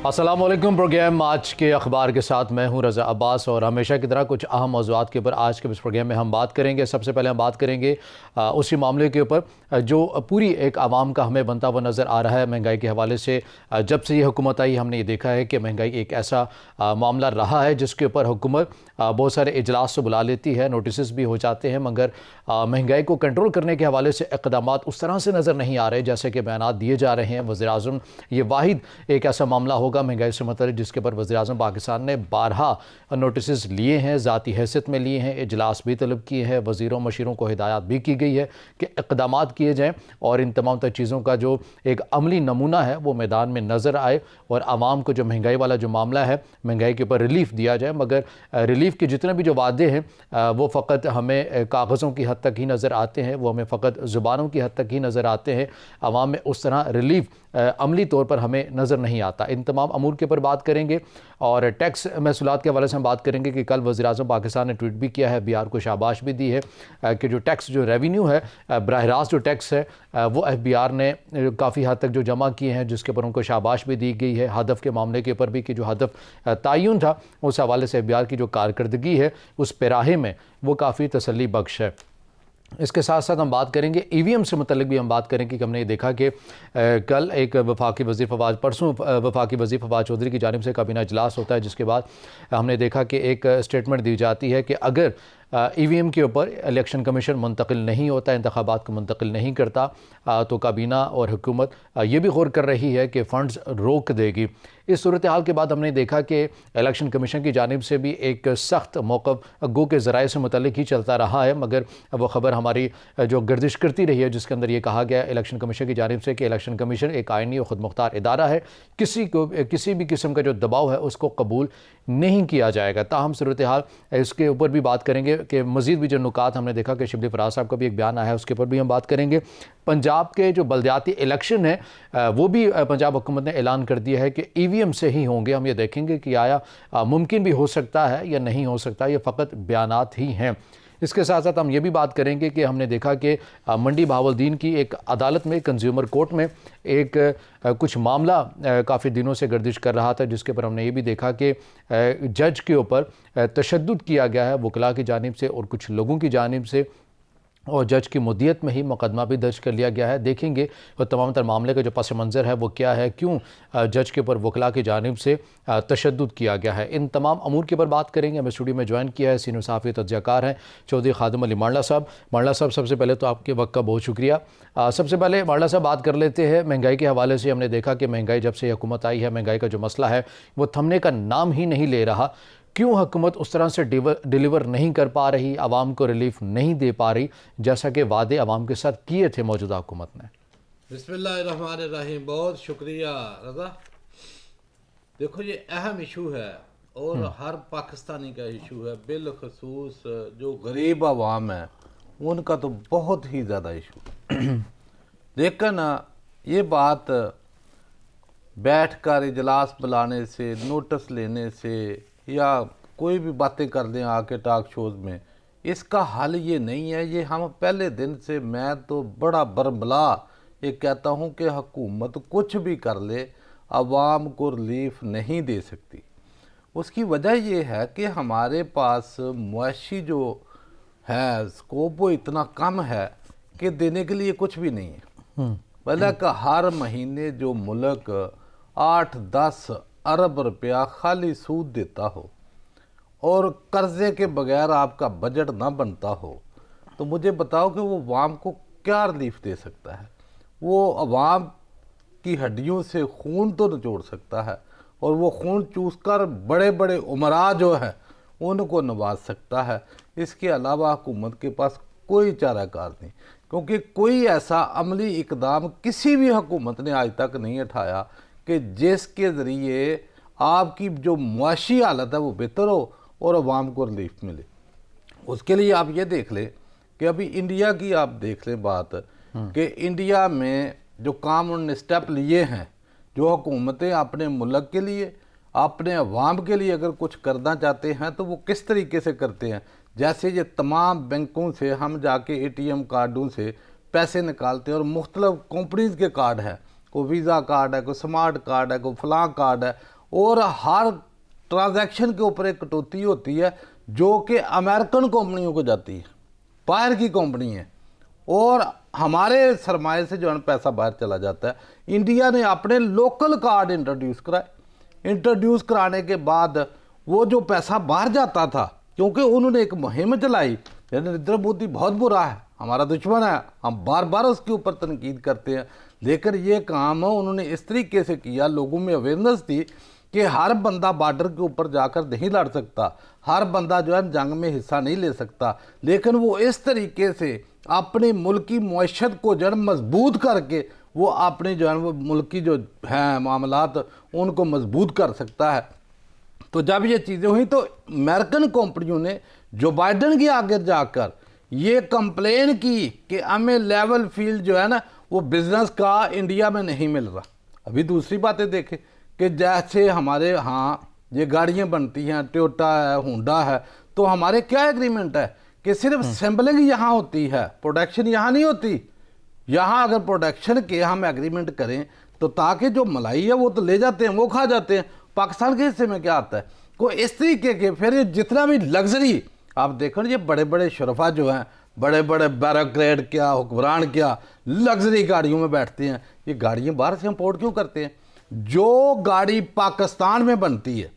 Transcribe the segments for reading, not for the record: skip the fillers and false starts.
अस्सलामुअलैकुम। प्रोग्राम आज के अखबार के साथ मैं हूं रज़ा अब्बास और हमेशा की तरह कुछ अहम मौज़ूआत के ऊपर आज के इस प्रोग्राम में हम बात करेंगे। सबसे पहले हम बात करेंगे उसी मामले के ऊपर जो पूरी एक आवाम का हमें बनता हुआ नज़र आ रहा है महंगाई के हवाले से। जब से ये हुकूमत आई हमने ये देखा है कि महंगाई एक ऐसा मामला रहा है जिसके ऊपर हुकूमत बहुत सारे इजलास तो बुला लेती है, नोटिस भी हो जाते हैं, मगर महंगाई को कंट्रोल करने के हवाले से इक़दामात उस तरह से नज़र नहीं आ रहे जैसे कि बयानात दिए जा रहे हैं। वज़ीर-ए-आज़म ये वाहिद एक ऐसा मामला होगा महंगाई से मतलब जिसके पर वज़ीर-ए-आज़म पाकिस्तान ने 12 नोटिस लिए हैं, ज़ाती हैसियत में लिए हैं, इजलास भी तलब किए हैं, वज़ीरों मशीरों को हिदायत भी की गई है कि इक़दामात किए जाएँ और इन तमाम तर चीज़ों का जो एक अमली नमूना है वो मैदान में नज़र आए और आवाम को जो महंगाई वाला जो मामला है महंगाई के ऊपर रिलीफ दिया जाए। मगर रिलीफ के जितने भी जो वादे हैं वो फ़कत हमें कागज़ों की हद तक ही नज़र आते हैं, वो हमें फ़कत ज़ुबानों की हद तक ही नज़र आते हैं। आवाम में उस तरह रिलीफ अमली तौर पर हमें नज़र नहीं आता। इन तमाम अमूर के ऊपर बात करेंगे और टैक्स महसूलात के हवाले से हम बात करेंगे कि कल वज़ीर-ए-आज़म पाकिस्तान ने ट्वीट भी किया है, बिहार को शाबाश भी दी है कि जो टैक्स जो रेवेन्यू है बराह रास्त जो टैक्स है वो FBR ने काफ़ी हद तक जो जमा किए हैं जिसके ऊपर उनको शाबाश भी दी गई है। हदफ के मामले के ऊपर भी कि जो हदफ तयन था उस हवाले से FBR की जो कारकर्दगी है उस पैराहे में वो काफ़ी तसल्ली बख्श है। इसके साथ साथ हम बात करेंगे EVM से मुतल्लिक भी हम बात करेंगे कि हमने ये देखा कि कल एक वफाकी वज़ीर फवाद परसों वफाकी वज़ीर फवाद चौधरी की जानिब से काबीना इजलास होता है जिसके बाद हमने देखा कि एक स्टेटमेंट दी जाती है कि अगर EVM के ऊपर इलेक्शन कमीशन मुंतकिल नहीं होता, इंतखाबात को मुंतकिल नहीं करता तो काबीना और हुकूमत ये भी गौर कर रही है कि फ़ंड्स रोक देगी। इस सूरत हाल के बाद हमने देखा कि इलेक्शन कमीशन की जानिब से भी एक सख्त मौक़िफ़ गो के ज़राए से मुतल्लिक ही चलता रहा है, मगर वो ख़बर हमारी जो गर्दिश करती रही है जिसके अंदर ये कहा गया इलेक्शन कमीशन की जानिब से कि इलेक्शन कमीशन एक आइनी और ख़ुदमुख्तार इदारा है, किसी भी किस्म का जो दबाव है उसको कबूल नहीं किया जाएगा। ताहम सूरत हाल इसके ऊपर भी बात करेंगे कि मज़ीद भी जो नुकात हमने देखा कि शिबली फराज साहब का भी एक बयान आया है उसके ऊपर भी हम बात करेंगे। पंजाब के जो बल्दियाती इलेक्शन है वो भी पंजाब हुकूमत ने ऐलान कर दिया है कि EVM से ही होंगे। हम ये देखेंगे कि आया मुमकिन भी हो सकता है या नहीं हो सकता, ये फ़कत बयानात ही हैं। इसके साथ साथ हम ये भी बात करेंगे कि हमने देखा कि मंडी बहावलदीन की एक अदालत में कंज्यूमर कोर्ट में एक कुछ मामला काफ़ी दिनों से गर्दिश कर रहा था जिसके पर हमने ये भी देखा कि जज के ऊपर तशद्दुद किया गया है वकला की जानिब से और कुछ लोगों की जानिब से और जज की मुद्दियत में ही मुकदमा भी दर्ज कर लिया गया है। देखेंगे और तमाम तर मामले का जो पस मंज़र है वो क्या है, क्यों जज के ऊपर वकला की जानिब से तशद्दुद किया गया है। इन तमाम अमूर के ऊपर बात करेंगे। हमें स्टूडियो में ज्वाइन किया है सीनियर सहाफ़ी तज्ज़ियाकार हैं चौधरी खादिम अली मांडला साहब। मांडला साहब सबसे पहले तो आपके वक्त का बहुत शुक्रिया। सबसे पहले मांडला साहब बात कर लेते हैं महंगाई के हवाले से। हमने देखा कि महंगाई जब से हुकूमत आई है महंगाई का जो मसला है वो थमने का नाम ही नहीं ले रहा। क्यों हुकूमत उस तरह से डिलीवर नहीं कर पा रही, आवाम को रिलीफ नहीं दे पा रही जैसा कि वादे आवाम के साथ किए थे मौजूदा हुकूमत ने? बिस्मिल्लाहिर्रहमानिर्रहीम। बहुत शुक्रिया रज़ा। देखो ये अहम इशू है और हर पाकिस्तानी का इशू है, बिलखसूस जो गरीब आवाम है उनका तो बहुत ही ज़्यादा इशू। लेकिन ये बात बैठ कर इजलास बुलाने से, नोटिस लेने से या कोई भी बातें कर दें आके टॉक शोज़ में, इसका हल ये नहीं है। ये हम पहले दिन से, मैं तो बड़ा बरमला ये कहता हूँ कि हुकूमत कुछ भी कर ले आवाम को रिलीफ नहीं दे सकती। उसकी वजह ये है कि हमारे पास मुआशी जो है स्कोप वो इतना कम है कि देने के लिए कुछ भी नहीं है। भले का हर महीने जो मुल्क 8-10 अरब रुपया खाली सूद देता हो और कर्जे के बगैर आपका बजट ना बनता हो तो मुझे बताओ कि वो अवाम को क्या रिलीफ दे सकता है। वो अवाम की हड्डियों से खून तो निचोड़ सकता है और वो खून चूसकर बड़े बड़े उमरा जो है उनको नवाज सकता है। इसके अलावा हुकूमत के पास कोई चाराकार नहीं, क्योंकि कोई ऐसा अमली इकदाम किसी भी हुकूमत ने आज तक नहीं उठाया कि जिसके ज़रिए आपकी जो मुआशी हालत है वो बेहतर हो और अवाम को रिलीफ मिले। उसके लिए आप ये देख लें कि अभी इंडिया की आप देख लें बात कि इंडिया में जो काम उन्होंने स्टेप लिए हैं, जो हुकूमतें अपने मुल्क के लिए, अपने अवाम के लिए अगर कुछ करना चाहते हैं तो वो किस तरीके से करते हैं। जैसे ये तमाम बैंकों से हम जाके ATM कार्डों से पैसे निकालते हैं और मुख्तलिफ कंपनीज़ के कार्ड हैं, कोई वीज़ा कार्ड है, कोई स्मार्ट कार्ड है, कोई फलां कार्ड है, और हर ट्रांजैक्शन के ऊपर एक कटौती होती है जो कि अमेरिकन कंपनियों को जाती है, बाहर की कंपनी है, और हमारे सरमाए से जो है पैसा बाहर चला जाता है। इंडिया ने अपने लोकल कार्ड इंट्रोड्यूस कराए, इंट्रोड्यूस कराने के बाद वो जो पैसा बाहर जाता था, क्योंकि उन्होंने एक मुहिम चलाई, नरेंद्र मोदी बहुत बुरा है, हमारा दुश्मन है, हम बार बार उसके ऊपर तनकीद करते हैं, लेकिन ये काम उन्होंने इस तरीके से किया, लोगों में अवेयरनेस थी कि हर बंदा बॉर्डर के ऊपर जाकर नहीं लड़ सकता, हर बंदा जो है जंग में हिस्सा नहीं ले सकता, लेकिन वो इस तरीके से अपने मुल्क की मईशत को जो है मजबूत करके वो अपने जो है वो मुल्क की जो है मामलात उनको मजबूत कर सकता है। तो जब ये चीज़ें हुई तो अमेरिकन कंपनियों ने जो बाइडन के आगे जाकर ये कंप्लेन की कि हमें लेवल फील्ड जो है ना वो बिजनेस का इंडिया में नहीं मिल रहा। अभी दूसरी बातें देखें कि जैसे हमारे यहाँ ये गाड़ियाँ बनती हैं, टोयोटा है, होंडा है, तो हमारे क्या एग्रीमेंट है कि सिर्फ असेंबलिंग यहाँ होती है, प्रोडक्शन यहाँ नहीं होती। यहाँ अगर प्रोडक्शन के हम एग्रीमेंट करें तो ताकि जो मलाई है वो तो ले जाते हैं, वो खा जाते हैं, पाकिस्तान के हिस्से में क्या आता है कोई इस तरीके के। फिर ये जितना भी लग्जरी आप देखो, ये बड़े बड़े शरफा जो हैं, बड़े बड़े बैरोक्रेट क्या, हुक्मरान क्या, लग्जरी गाड़ियों में बैठते हैं। ये गाड़ियाँ बाहर से इंपोर्ट क्यों करते हैं? जो गाड़ी पाकिस्तान में बनती है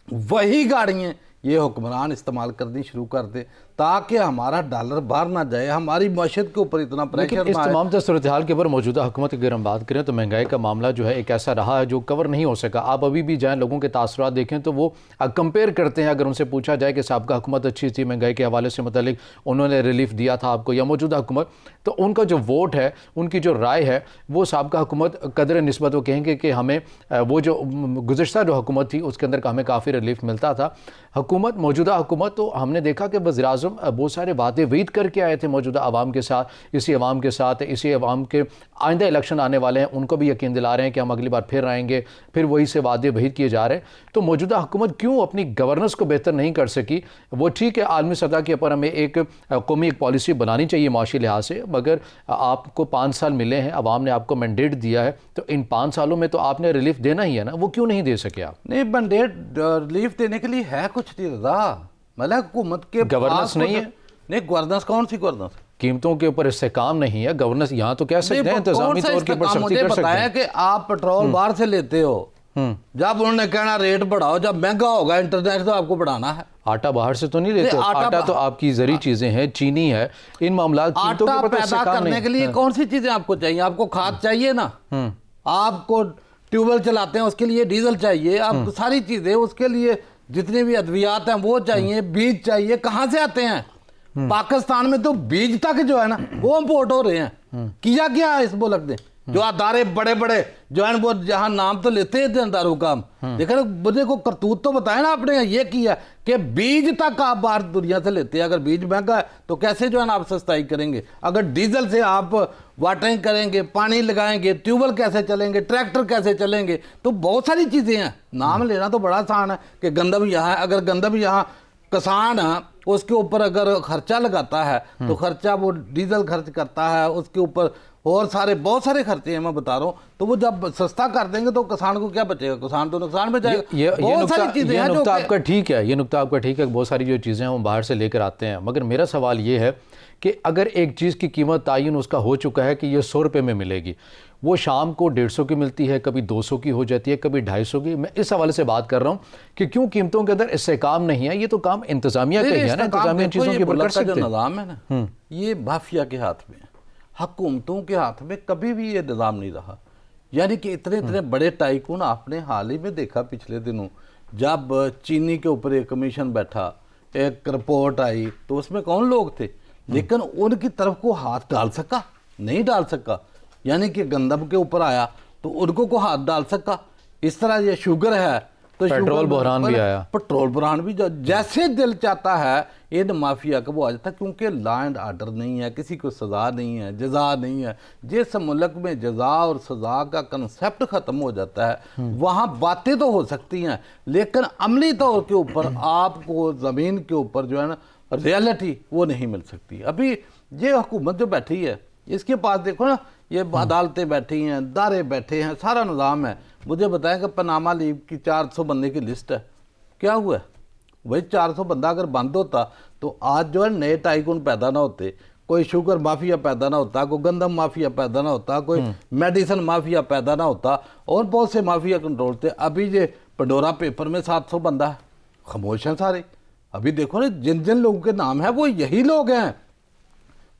वही गाड़ियाँ ये हुक्मरान इस्तेमाल करनी शुरू कर दे ताकि हमारा डॉलर बाहर ना जाए, हमारी मईशत के ऊपर इतना प्रेशर इस तमाम सूरत हाल के ऊपर मौजूदा हुकूमत की अगर हम बात करें तो महंगाई का मामला जो है एक ऐसा रहा है जो कवर नहीं हो सका। आप अभी भी जाएँ लोगों के तासुरात देखें तो वो कंपेयर करते हैं। अगर उनसे पूछा जाए कि साबका हुकूमत अच्छी थी महंगाई के हवाले से मतलब उन्होंने रिलीफ दिया था आपको या मौजूदा हुकूमत, तो उनका जो वोट है, उनकी जो राय है वो साबका हुकूमत कदर निस्बत वो कहेंगे कि हमें वो जो गुज़श्ता जो हुकूमत थी उसके अंदर का हमें काफ़ी रिलीफ मिलता था। हुकूमत मौजूदा हुकूमत तो हमने देखा कि वज़ीर-ए-आज़म बहुत सारे वादे वईद करके आए थे मौजूदा आवाम के साथ, इसी आवाम के साथ, इसी आवाम के आइंदा इलेक्शन आने वाले हैं उनको भी यकीन दिला रहे हैं कि हम अगली बार फिर आएंगे, फिर वही से वादे वईद किए जा रहे हैं। तो मौजूदा हुकूमत क्यों अपनी गवर्नेंस को बेहतर नहीं कर सकी? वो ठीक है आलमी सतह के ऊपर हमें एक कौमी एक पॉलिसी बनानी चाहिए माशी लिहाज से, मगर आपको 5 साल मिले हैं, आवाम ने आपको मैंडेट दिया है, तो इन 5 सालों में तो आपने रिलीफ देना ही है ना, वो क्यों नहीं दे सके आप? नहीं, मैंडेट रिलीफ देने के लिए है कुछ नहीं रहा, मतलब हुकूमत के गवर्नेंस नहीं है। नहीं, गवर्नेंस कौन सी गवर्नेंस? कीमतों के ऊपर इससे काम नहीं है, गवर्नेंस यहाँ तो कह सकते हैं इंतजामी तौर के ऊपर सख्ती कर सकते हैं कि आप पेट्रोल बाहर से लेते हो, जब उन्होंने कहना रेट बढ़ाओ, जब महंगा होगा इंटरनेट तो आपको बढ़ाना है। आटा बाहर से तो नहीं लेते, आटा तो आपकी जरी चीजें हैं, चीनी है, इन मामला कीमतों के ऊपर पैदा करने के लिए कौन सी चीजें आपको चाहिए? आपको खाद चाहिए ना, आपको ट्यूबवेल चलाते हैं उसके लिए डीजल चाहिए, आपको सारी चीजें उसके लिए जितने भी अद्वियात हैं वो चाहिए, बीज चाहिए, कहाँ से आते हैं? पाकिस्तान में तो बीज तक जो है ना वो इंपोर्ट हो रहे हैं। किया क्या है इस मुल्क ने? जो अदारे बड़े बड़े जो है वो जहां नाम तो लेते हैं अदारों का, लेकिन मुझे को करतूत तो बताया ना आपने ये किया कि बीज तक आप बाहर दुनिया से लेते हैं। अगर बीज महंगा है तो कैसे जो है ना आप सस्ताई करेंगे? अगर डीजल से आप वाटरिंग करेंगे, पानी लगाएंगे, ट्यूबवेल कैसे चलेंगे, ट्रैक्टर कैसे चलेंगे? तो बहुत सारी चीजें हैं, नाम लेना तो बड़ा आसान है कि गंदम यहाँ है, अगर गंदम यहाँ किसान है उसके ऊपर अगर खर्चा लगाता है तो खर्चा वो डीजल खर्च करता है, उसके ऊपर और सारे बहुत सारे खर्चे हैं मैं बता रहा हूँ। तो वो जब सस्ता कर देंगे तो किसान को क्या बचेगा? किसान तो नुकसान में जाएगा। बहुत सारी चीजें हैं। नुकता आपका ठीक है, ये नुकता आपका ठीक है, बहुत सारी जो चीज़ें हैं वो बाहर से लेकर आते हैं, मगर मेरा सवाल ये है कि अगर एक चीज़ की कीमत तयन उसका हो चुका है कि ये 100 रुपये में मिलेगी, वो शाम को 150 की मिलती है, कभी 200 की हो जाती है, कभी 250 की। मैं इस हवाले से बात कर रहा हूँ कि क्यों कीमतों के अंदर इससे काम नहीं है। ये तो काम इंतजामिया का ही है ना, इंतजामिया चीज़ों के ऊपर कर सकते हैं। निज़ाम है ना ये माफिया के हाथ में, हुकूमतों के हाथ में कभी भी ये निज़ाम नहीं रहा। यानी कि इतने इतने बड़े टाइकून आपने हाल ही में देखा पिछले दिनों, जब चीनी के ऊपर एक कमीशन बैठा, एक रिपोर्ट आई, तो उसमें कौन लोग थे? लेकिन उनकी तरफ को हाथ डाल सका? नहीं डाल सका। यानी कि गंदम के ऊपर आया तो उनको को हाथ डाल सका। इस तरह ये शुगर है तो पेट्रोल बहरान भी आया, पेट्रोल बहरान भी जैसे दिल चाहता है इन माफिया का वो आ जाता है, क्योंकि लॉ एंड ऑर्डर नहीं है, किसी को सज़ा नहीं है, जज़ा नहीं है। जिस मुल्क में जज़ा और सज़ा का कंसेप्ट ख़त्म हो जाता है वहाँ बातें तो हो सकती हैं, लेकिन अमली तौर के ऊपर आपको ज़मीन के ऊपर जो है ना रियलिटी वो नहीं मिल सकती। अभी ये हुकूमत जो बैठी है इसके पास देखो ना, ये अदालतें बैठी हैं, दारे बैठे हैं, सारा निज़ाम है। मुझे बताएं कि पनामा लीव की 400 बंदे की लिस्ट है, क्या हुआ है भाई? 400 बंदा अगर बंद होता तो आज जो है नए टाइकून पैदा ना होते, कोई शुगर माफिया पैदा ना होता, कोई गंदम माफिया पैदा ना होता, कोई मेडिसिन माफिया पैदा ना होता, और बहुत से माफिया कंट्रोल थे। अभी ये पंडोरा पेपर में 700 बंदा है, खामोश हैं सारे। अभी देखो ना, जिन जिन लोगों के नाम है वो यही लोग हैं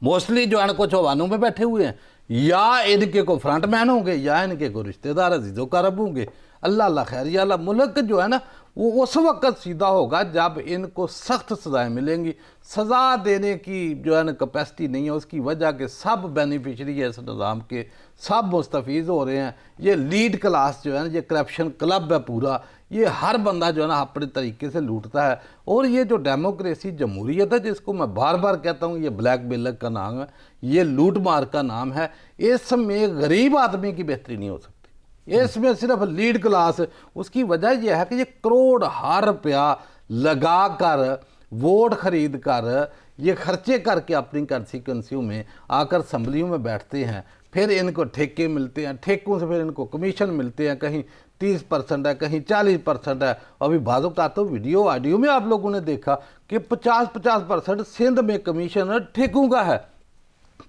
मोस्टली, जो है कुछ हवानों में बैठे हुए हैं, या इनके को फ्रंट मैन होंगे, या इनके को रिश्तेदार अजीजों कारब होंगे। अल्लाह अल्लाह खैर या अल्लाह। मुल्क जो है ना वो उस वक्त सीधा होगा जब इनको सख्त सजाएं मिलेंगी। सज़ा देने की जो है ना कैपेसिटी नहीं है, उसकी वजह के सब बेनिफिशरी है इस निज़ाम के, सब मुस्तफ़ीज़ हो रहे हैं। ये लीड क्लास जो है ना, ये करप्शन क्लब है पूरा, ये हर बंदा जो है ना अपने तरीके से लूटता है। और ये जो डेमोक्रेसी जमहूरियत है, जिसको मैं बार बार कहता हूँ ये ब्लैक बेलक का नाम है, ये लूट मार का नाम है, इसमें गरीब आदमी की बेहतरी नहीं हो सकती। इसमें सिर्फ लीड क्लास, उसकी वजह यह है कि ये करोड़ हर रुपया लगा कर, वोट खरीद कर, ये खर्चे करके अपनी कंस्टिट्यूंसियों में आकर असम्बलियों में बैठते हैं, फिर इनको ठेके मिलते हैं, ठेकों से फिर इनको कमीशन मिलते हैं, कहीं 30% है, कहीं 40% है। अभी बाजों का तो वीडियो ऑडियो में आप लोगों ने देखा कि 50% सिंध में कमीशन ठेकों का है।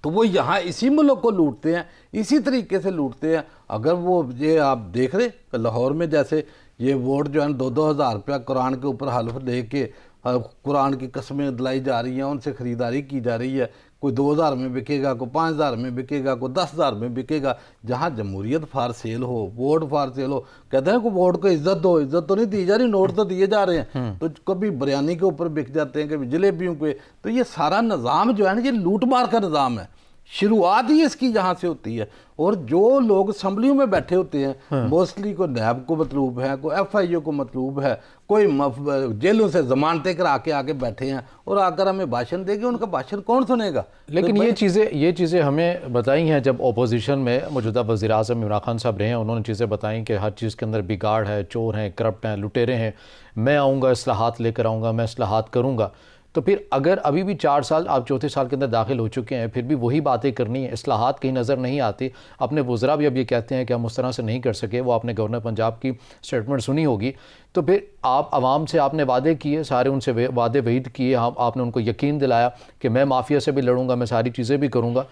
तो वो यहाँ इसी मुल्क को लूटते हैं, इसी तरीके से लूटते हैं। अगर वो ये आप देख रहे लाहौर में जैसे ये वोट जो है 2-2 हज़ार रुपया कुरान के ऊपर हल्फ दे के कुरान की कस्में दिलाई जा रही हैं, उनसे ख़रीदारी की जा रही है। कोई 2,000 में बिकेगा, कोई 5,000 में बिकेगा, कोई 10,000 में बिकेगा। जहाँ जमहूरियत फार सेल हो, वोट फार सेल हो, कहते हैं कि वोट को इज्जत दो, इज्जत तो नहीं दी जा रही, नोट तो दिए जा रहे हैं। तो कभी बिरयानी के ऊपर बिक जाते हैं, कभी जलेबियों पे। तो ये सारा निज़ाम जो है ना, ये लूट मार का निज़ाम है। शुरुआत ही इसकी यहाँ से होती है। और जो लोग असम्बलियों में बैठे होते हैं मोस्टली कोई नैब को मतलूब है, कोई FIO को मतलूब है, कोई जेलों से जमानतें करा के आके बैठे हैं और आकर हमें भाषण देंगे। उनका भाषण कौन सुनेगा? लेकिन तो ये चीज़ें हमें बताई हैं जब अपोजिशन में मौजूदा वज़ीर-ए-आज़म इमरान खान साहब रहे हैं। उन्होंने चीज़ें बताई कि हर चीज़ के अंदर बिगाड़ है, चोर हैं, करप्ट हैं, लुटेरे हैं, मैं आऊँगा, इस्लाहात लेकर आऊँगा, मैं इस्लाहात करूँगा। तो फिर अगर अभी भी 4 साल आप चौथे साल के अंदर दाखिल हो चुके हैं, फिर भी वही बातें करनी है, इस्लाहात कहीं नज़र नहीं आती। अपने वज़रा भी अब ये कहते हैं कि हम उस तरह से नहीं कर सके। वो आपने गवर्नर पंजाब की स्टेटमेंट सुनी होगी। तो फिर आप आवाम से आपने वादे किए, सारे उनसे वादे वहीद किए, आपने उनको यकीन दिलाया कि मैं माफिया से भी लड़ूंगा, मैं सारी चीज़ें भी करूँगा।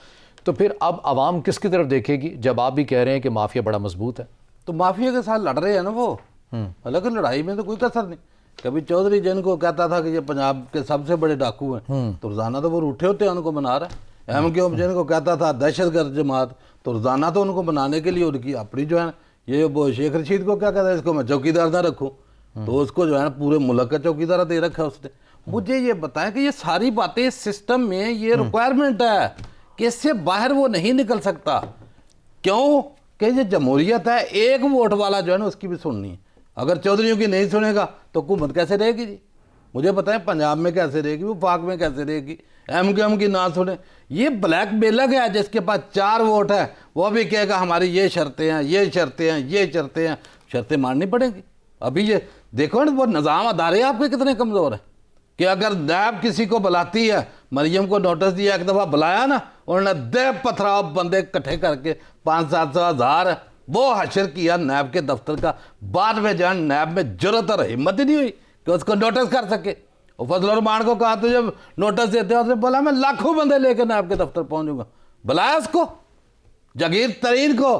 तो फिर अब आवाम किसकी तरफ देखेगी जब आप भी कह रहे हैं कि माफिया बड़ा मजबूत है? तो माफिया के साथ लड़ रहे हैं ना वो। हालांकि लड़ाई में तो कोई कसर नहीं। कभी चौधरी जिनको कहता था कि ये पंजाब के सबसे बड़े डाकू हैं, तो रोजाना तो वो रूठे होते हैं, उनको बना रहा है। MQ जिनको कहता था दहशतगर्द जमात, तो रोजाना तो उनको बनाने के लिए उनकी अपनी जो है ये वो शेख रशीद को क्या कहता है, इसको मैं चौकीदार ना रखूँ, तो उसको जो है पूरे मुल्क का चौकीदार दे रखा है उसने। मुझे ये बताएं कि ये सारी बातें सिस्टम में ये रिक्वायरमेंट है कि इससे बाहर वो नहीं निकल सकता। क्यों कि ये जमहूरियत है, एक वोट वाला जो है ना उसकी भी सुननी है। अगर चौधरीयों की नहीं सुनेगा तो हुकूमत कैसे रहेगी जी? मुझे पता है पंजाब में कैसे रहेगी, वो पाक में कैसे रहेगी। MQ की ना सुने, ये ब्लैक बेलक है जिसके पास 4 वोट है, वो भी कहेगा हमारी ये शर्तें हैं, ये शर्तें हैं, ये शर्तें हैं। शर्तें माननी पड़ेंगी। अभी ये देखो ना, वो निज़ाम अदारे आपके कितने कमज़ोर हैं कि अगर नैब किसी को बुलाती है, मरियम को नोटिस दिया, एक दफ़ा बुलाया ना, उन्होंने दे पथराव बंदे इकट्ठे करके 500-700 हज़ार वो हशर किया नैब के दफ्तर का। बाद में जान नैब में जरूरत और हिम्मत ही नहीं हुई कि उसको नोटिस कर सके। और फजल रहमान को कहा तो जब नोटिस देते हैं, उसने बोला मैं लाखों बंदे लेकर नैब के दफ्तर पहुंचूंगा। बुलाया उसको, जगीर तरीन को,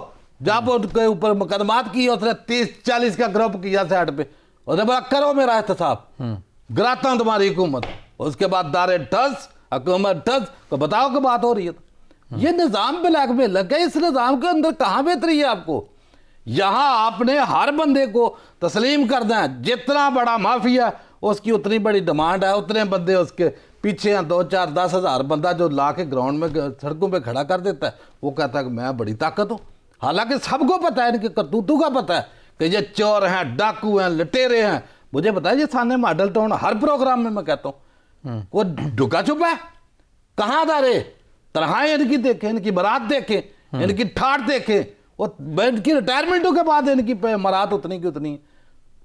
जब उसके ऊपर मुकदमात किए, उसने 30-40 का ग्रुप किया साइड पे, उसने बोला करो मेरा एहतसाब, गिराता हूं तुम्हारी हुकूमत। उसके बाद दारे ठस, हुकूमत ठस, तो बताओ कि बात हो रही है। ये निज़ाम ब्लैक में लग गए। इस निज़ाम के अंदर कहाँ बेहतरी है आपको? यहाँ आपने हर बंदे को तस्लीम कर दें। जितना बड़ा माफिया उसकी उतनी बड़ी डिमांड है, उतने बंदे उसके पीछे हैं। 2-4-10 हज़ार बंदा जो ला के ग्राउंड में सड़कों पे खड़ा कर देता है, वो कहता है कि मैं बड़ी ताकत हूँ। हालांकि सबको पता है, इनके करतूतों का पता है कि ये चोर हैं, डाकू हैं, लटेरे हैं। मुझे पता है ये सामने मॉडल टाउन हर प्रोग्राम में मैं कहता हूँ वो ढुका छुपा है। कहाँ अदारे तरहाएं इनकी देखें, इनकी बारात देखें, इनकी ठाट देखें, और इनकी रिटायरमेंटों के बाद इनकी मरात उतनी की उतनी।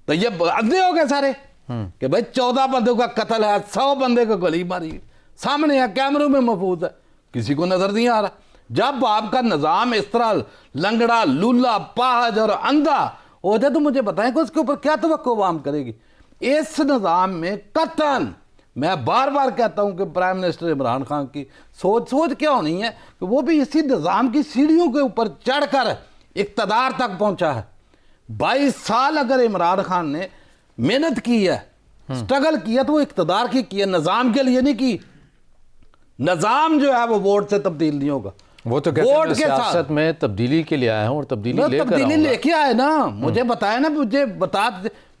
तो ये अंधे हो गए सारे कि भाई 14 बंदों का कत्ल है, 100 बंदे को गोली मारी, सामने है, कैमरों में महफूज है, किसी को नजर नहीं आ रहा। जब आपका निज़ाम इस तरह लंगड़ा, लूला, पाहज और अंधा हो जाए तो मुझे बताएं कि उसके ऊपर क्या तवक्को आवाम करेगी। इस निज़ाम में कतन, मैं बार बार कहता हूं कि प्राइम मिनिस्टर इमरान खान की सोच क्या होनी है कि वो भी इसी निज़ाम की सीढ़ियों के ऊपर चढ़कर इक़्तिदार तक पहुंचा है। 22 साल अगर इमरान खान ने मेहनत की है, स्ट्रगल किया, तो वो इक़्तिदार की है, निज़ाम के लिए नहीं की। निज़ाम जो है वो वोट से तब्दील नहीं होगा। वो तो कहते हैं सियासत में तब्दीली के लिए आया हूं और तब्दीली लेके आए ना। मुझे बताया ना, मुझे बता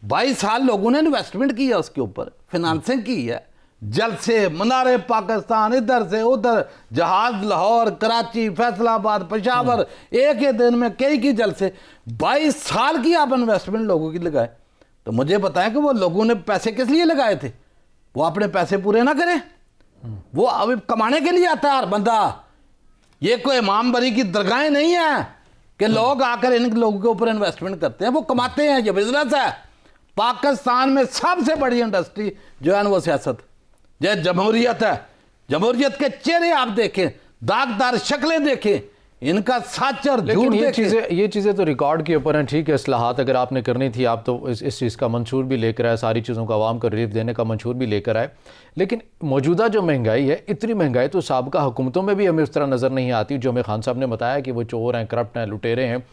22 साल लोगों ने इन्वेस्टमेंट किया उसके ऊपर, फिनांसिंग की है, जलसे, मनारे पाकिस्तान, इधर से उधर, जहाज लाहौर, कराची, फैसलाबाद, पेशावर, एक ही दिन में कई जलसे। 22 साल की आप इन्वेस्टमेंट लोगों की लगाए, तो मुझे बताएं कि वो लोगों ने पैसे किस लिए लगाए थे? वो अपने पैसे पूरे ना करें? वो अभी कमाने के लिए आता है हर बंदा। ये कोई इमाम बरी की दरगाहें नहीं है कि लोग आकर इन लोगों के ऊपर इन्वेस्टमेंट करते हैं, वो कमाते हैं, ये बिजनेस है। पाकिस्तान में सबसे बड़ी इंडस्ट्री जो है वो सियासत, ये जमहूरियत है। जमहूरियत के चेहरे आप देखें, दागदार शक्लें देखें, इनका सच और झूठ देखें। ये चीज़ें तो रिकॉर्ड के ऊपर हैं। ठीक है, इस्लाहात अगर आपने करनी थी, आप तो इस चीज़ का मंशूर भी लेकर आए, सारी चीज़ों का आवाम को रिलीफ देने का मंशूर भी लेकर आए। लेकिन मौजूदा जो महंगाई है, इतनी महंगाई तो साबिका हुकूमतों में भी हमें उस तरह नज़र नहीं आती। जो हमें खान साहब ने बताया कि वो चोर हैं, करप्ट हैं, लुटेरे हैं।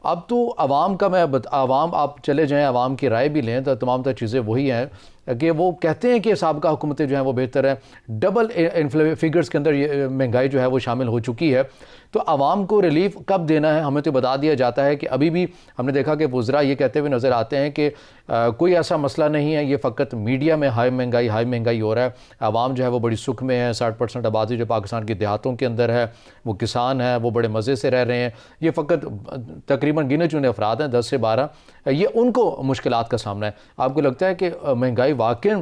अब तो आवाम का आवाम आप चले जाएं, आवाम की राय भी लें तो तमाम तर चीज़ें वही हैं कि वो कहते हैं कि साबिका हुकूमतें जो हैं वो बेहतर हैं। डबल फिगर्स के अंदर ये महंगाई जो है वो शामिल हो चुकी है। तो आवाम को रिलीफ कब देना है? हमें तो बता दिया जाता है कि अभी भी हमने देखा कि वज़रा ये कहते हुए नज़र आते हैं कि कोई ऐसा मसला नहीं है, ये फ़कत मीडिया में हाई महंगाई हो रहा है। आवाम जो है वो बड़ी सुख में है। 60% आबादी जो पाकिस्तान के देहातों के अंदर है, वो किसान है, वो बड़े मज़े से रह रहे हैं। ये फ़कत तकरीबन गिने चुने अफराद हैं, 10 से 12, ये उनको मुश्किलात का सामना है। आपको लगता है कि महंगाई वाकई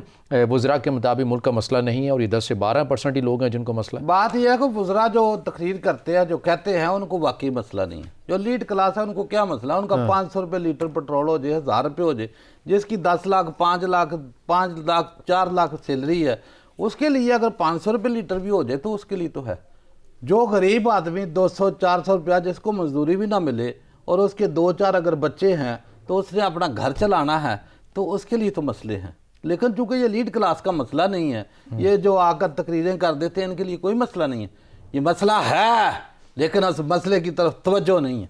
वज़रा के मुताबिक मुल्क का मसला नहीं है और ये 10 से 12% ही लोग हैं जिनको मसला है? बात यह है कि वज़रा जो तकरीर करते हैं, जो कहते हैं, उनको वाकई मसला नहीं है। जो लीड क्लास है उनको क्या मसला? उनका 500 रुपये लीटर पेट्रोल हो जाए, 1000 रुपये हो जाए, जिसकी 10 लाख, 5 लाख, 5 लाख, 4 लाख सैलरी है, उसके लिए अगर 500 रुपये लीटर भी हो जाए तो उसके लिए तो है। जो गरीब आदमी 200-400 रुपया, जिसको मजदूरी भी ना मिले और उसके 2-4 अगर बच्चे हैं तो उसने अपना घर चलाना है, तो उसके लिए तो मसले हैं। लेकिन चूंकि ये लीड क्लास का मसला नहीं है, ये जो आकर तकरीरें कर देते हैं, इनके लिए कोई मसला नहीं है। ये मसला है लेकिन उस मसले की तरफ तवज्जो नहीं है।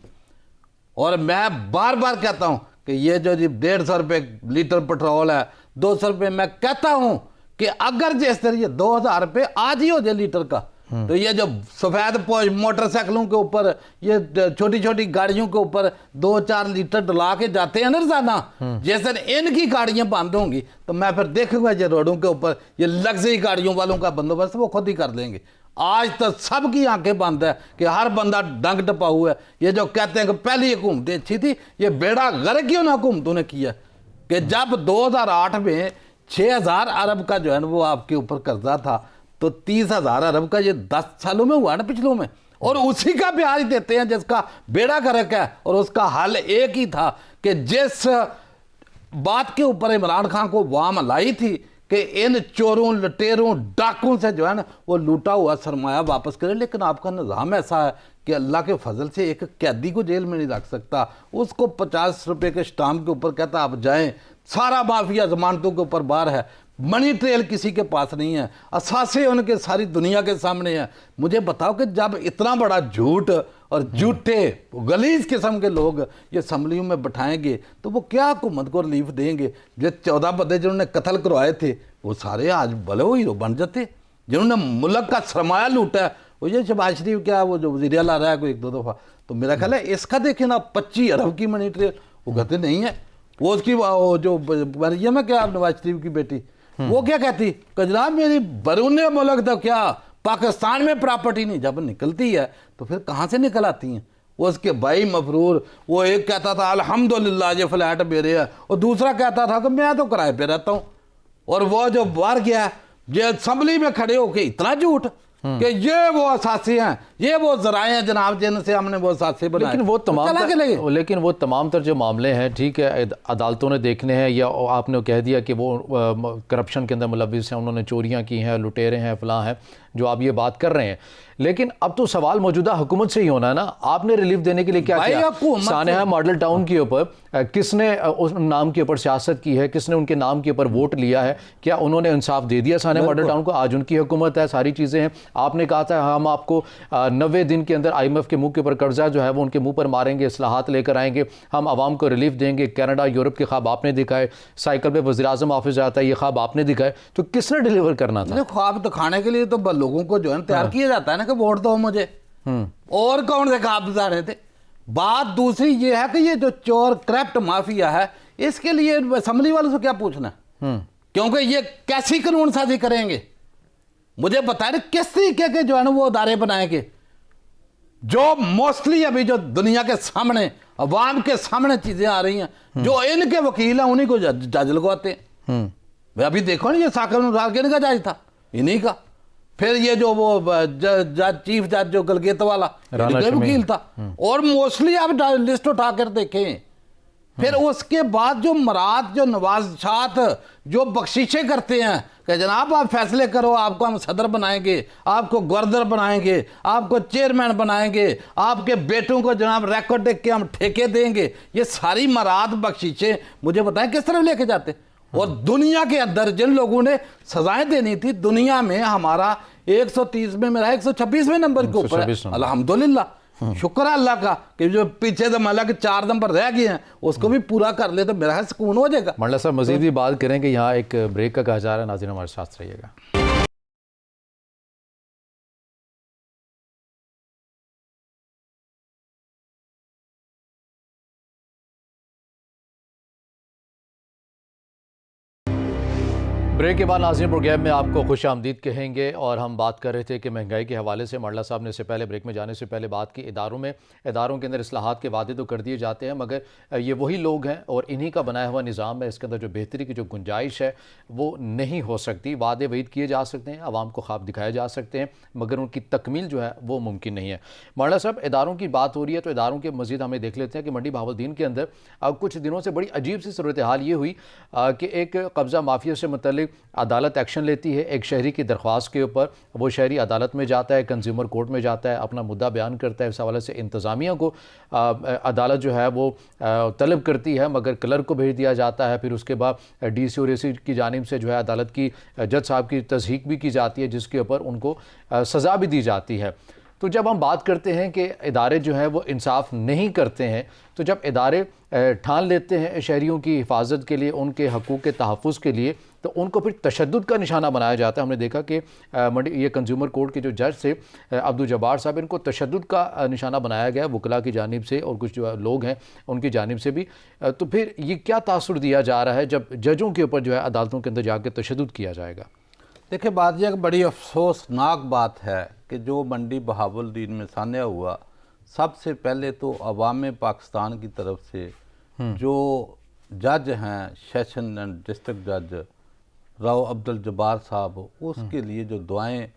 और मैं बार बार कहता हूं कि ये जो जी 150 रुपये लीटर पेट्रोल है, 200 रुपये, मैं कहता हूं कि अगर जिस तरह 2000 रुपये आज ही हो जाए लीटर का, तो ये जो सफ़ेद पोश मोटरसाइकिलों के ऊपर, ये छोटी छोटी गाड़ियों के ऊपर 2-4 लीटर डला के जाते हैं ना रोजाना, जैसे इनकी गाड़ियां बंद होंगी तो मैं फिर देखूंगा ये रोडों के ऊपर ये लग्जरी गाड़ियों वालों का बंदोबस्त वो खुद ही कर देंगे। आज तो सबकी आंखें बंद है कि हर बंदा डंग टपाऊ है। ये जो कहते हैं कि पहली हुकूमतें अच्छी थी, ये बेड़ा गर्क क्यों ना हुकूमतों ने किया कि जब 2008 में 6000 अरब का जो है ना वो आपके ऊपर कर्जा था, तो 30,000 अरब का ये 10 सालों में हुआ ना पिछलों में, और उसी का ब्याज देते हैं जिसका बेड़ा गर्क है। और उसका हल एक ही था कि जिस बात के ऊपर इमरान खान को वाम लाई थी कि इन चोरों, लुटेरों, डाकुओं से जो है ना वो लूटा हुआ सरमाया वापस करें। लेकिन आपका निज़ाम ऐसा है कि अल्लाह के फजल से एक कैदी को जेल में नहीं रख सकता, उसको 50 रुपये के स्टाम्प के ऊपर कहता आप जाएं। सारा माफिया जमानतों के ऊपर बाहर है, मनी ट्रेल किसी के पास नहीं है, असासे उनके सारी दुनिया के सामने है। मुझे बताओ कि जब इतना बड़ा झूठ और झूठे गलीज किस्म के लोग ये असम्बलियों में बैठाएंगे तो वो क्या हुकूमत को रिलीफ देंगे? जो 14 बंदे जिन्होंने कत्ल करवाए थे वो सारे आज भले वो हीरो बन जाते। जिन्होंने मुल्क का सरमाया लूटा है, वो ये शहबाज शरीफ क्या वो जो वज़ीर आला रहा है कोई 1-2 दफ़ा, तो मेरा ख्याल है इसका देखें ना 25 अरब की मनी ट्रेल। वो कहते नहीं है, वो उसकी वो जो मरियम है क्या नवाज शरीफ की बेटी, वो क्या कहती कि जनाब मेरी बरून मुल्क तो क्या पाकिस्तान में प्रॉपर्टी नहीं। जब निकलती है तो फिर कहाँ से निकल आती हैं? वो उसके भाई मफरूर, वो एक कहता था अल्हम्दुलिल्लाह ये फ्लैट मेरे है, और दूसरा कहता था कि मैं तो किराए पे रहता हूँ। और वो जो बाहर गया ये असेंबली में खड़े होके इतना झूठ कि ये वो असासे हैं, ये वो जराए हैं जनाब जिनसे हमने वो असासे बनाए। लेकिन वो तमाम तर जो मामले हैं, ठीक है, अदालतों ने देखने हैं, या आपने कह दिया कि वो करप्शन के अंदर मुलविस हैं, उन्होंने चोरियां की हैं, लुटेरे हैं, फलां हैं, जो आप ये बात कर रहे हैं, लेकिन अब तो सवाल मौजूदा हुकूमत से ही होना है ना। आपने रिलीफ देने के लिए क्या किया? सानेहा मॉडल टाउन के ऊपर किसने उस नाम के ऊपर सियासत की है, किसने उनके नाम के ऊपर वोट लिया है? क्या उन्होंने इंसाफ दे दिया सानेहा मॉडल टाउन को? आज उनकी हुकूमत है, सारी चीज़ें हैं। आपने कहा था हम आपको 90 दिन के अंदर IMF के मुंह के ऊपर कर्जा जो है वो उनके मुंह पर मारेंगे, इस्लाहात लेकर आएंगे, हम आवाम को रिलीफ देंगे। कनाडा, यूरोप के ख्वाब आपने दिखाए, साइकिल पे वज़ीर-ए-आज़म ऑफिस जाता है, ये ख्वाब आपने दिखाए। तो किसने डिलीवर करना था? ख्वाब दिखाने के लिए तो लोगों को जो है तैयार किया जाता है ना कि वोट दो मुझे। और कौन से ख्वाब दिखा रहे थे? बात दूसरी ये है कि ये जो चोर करप्ट माफिया है, इसके लिए असेंबली वालों से क्या पूछना है? क्योंकि ये कैसी कानून साजी करेंगे मुझे बताए ना, किस तरीके के जो है ना वो अदारे बनाएंगे जो मोस्टली अभी जो दुनिया के सामने, अवाम के सामने चीजें आ रही हैं, जो इनके वकील हैं उन्हीं को जज लगवाते हैं। अभी देखो ना, ये साकिब नूरान किनका जज था? इन्हीं का। फिर ये जो वो जज, चीफ जज जो गलगेत वाला, इनका वकील था। और मोस्टली आप लिस्ट उठा कर देखें। फिर उसके बाद जो मराद, जो नवाज शाह जो बख्शिशें करते हैं कि जनाब आप फैसले करो, आपको हम सदर बनाएंगे, आपको गवर्नर बनाएंगे, आपको चेयरमैन बनाएंगे, आपके बेटों को जनाब रिकॉर्ड देख के हम ठेके देंगे, ये सारी मराद बख्शिशें मुझे बताएं किस तरफ लेके जाते? और दुनिया के अंदर जिन लोगों ने सजाएं देनी थी, दुनिया में हमारा 130 में, मेरा 126वें नंबर के ऊपर है। अल्हम्दुलिल्लाह, शुक्र है अल्लाह का कि जो पीछे तो मतलब 4 नंबर रह गए हैं उसको भी पूरा कर ले तो मेरा सुकून हो जाएगा। मंडला साहब मजीद भी बात करें कि यहाँ एक ब्रेक का कहा जा रहा है। नाज़रीन हमारे साथ रहिएगा। ब्रेक के बाद नाज़रीन प्रोग्राम में आपको खुश आमदीद कहेंगे। और हम बात कर रहे थे कि महंगाई के हवाले से मंडला साहब ने इससे पहले, ब्रेक में जाने से पहले बात की, इदारों के अंदर इस्लाहात के वादे तो कर दिए जाते हैं, मगर ये वही लोग हैं और इन्हीं का बनाया हुआ निज़ाम है, इसके अंदर जो बेहतरी की जो गुंजाइश है वो नहीं हो सकती। वादे वईद किए जा सकते हैं, आवाम को ख्वाब दिखाए जा सकते हैं, मगर उनकी तकमील जो है वो मुमकिन नहीं है। मंडला साहब, इदारों की बात हो रही है तो इदारों के मज़ीद हमें देख लेते हैं कि मंडी बहावलदीन के अंदर कुछ दिनों से बड़ी अजीब सी सूरत हाल ये हुई कि एक कब्ज़ा माफिया से मुतल्लिक अदालत एक्शन लेती है एक शहरी की दरख्वास्त के ऊपर। वो शहरी अदालत में जाता है, कंज्यूमर कोर्ट में जाता है, अपना मुद्दा बयान करता है। इस हवाले से इंतज़ामिया को अदालत जो है वो तलब करती है, मगर क्लर्क को भेज दिया जाता है। फिर उसके बाद DC और AC की जानिब से जो है अदालत की जज साहब की तस्दीक भी की जाती है, जिसके ऊपर उनको सज़ा भी दी जाती है। तो जब हम बात करते हैं कि इदारे जो हैं वो इंसाफ नहीं करते हैं, तो जब इदारे ठान लेते हैं शहरियों की हिफाजत के लिए, उनके हकूक़ के तहफ़्फ़ुज़ के लिए, तो उनको फिर तशद्दुद का निशाना बनाया जाता है। हमने देखा कि ये कंज्यूमर कोर्ट के जो जज थे अब्दुल जब्बार साहब, इनको तशद्दुद का निशाना बनाया गया वकला की जानिब से और कुछ जो लोग हैं उनकी जानिब से भी। तो फिर ये क्या तासुर दिया जा रहा है जब जजों के ऊपर जो है अदालतों के अंदर जाकर तशद्दुद किया जाएगा? देखिए, बात यह बड़ी अफसोसनाक बात है कि जो मंडी बहावलदीन में सान्या हुआ, सबसे पहले तो अवाम पाकिस्तान की तरफ से जो जज हैं, सेशन एंड डिस्ट्रिक्ट जज राव अब्दुल जब्बार साहब, उसके लिए जो दुआएं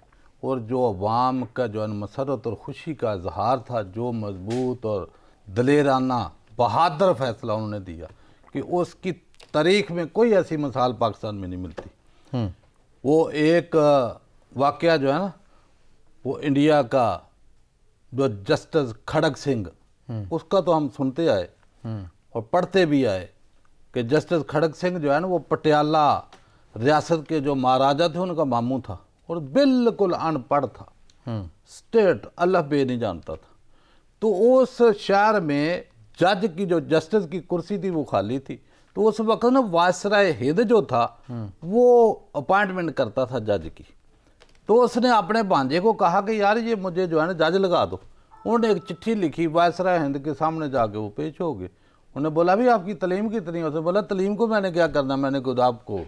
और जो अवाम का जो मसरत और ख़ुशी का इजहार था, जो मजबूत और दलेराना बहादुर फैसला उन्होंने दिया कि उसकी तारीख में कोई ऐसी मिसाल पाकिस्तान में नहीं मिलती। वो एक वाक़या जो है ना, वो इंडिया का जो जस्टिस खड़ग सिंह, उसका तो हम सुनते आए और पढ़ते भी आए कि जस्टिस खड़ग सिंह जो है ना, वो पटियाला रियासत के जो महाराजा थे उनका मामू था और बिल्कुल अनपढ़ था, स्टेट अल्लाह बे नहीं जानता था। तो उस शहर में जज की जो जस्टिस की कुर्सी थी वो खाली थी। तो उस वक्त ना वायसराय हिंद जो था वो अपॉइंटमेंट करता था जज की। तो उसने अपने भांजे को कहा कि यार ये मुझे जो है ना जज लगा दो। उन्होंने एक चिट्ठी लिखी, वायसराय हिंद के सामने जाके वो पेश हो गए। उन्होंने बोला भी आपकी तलीम कितनी है? उसने बोला तलीम को मैंने क्या करना, मैंने खुद आपको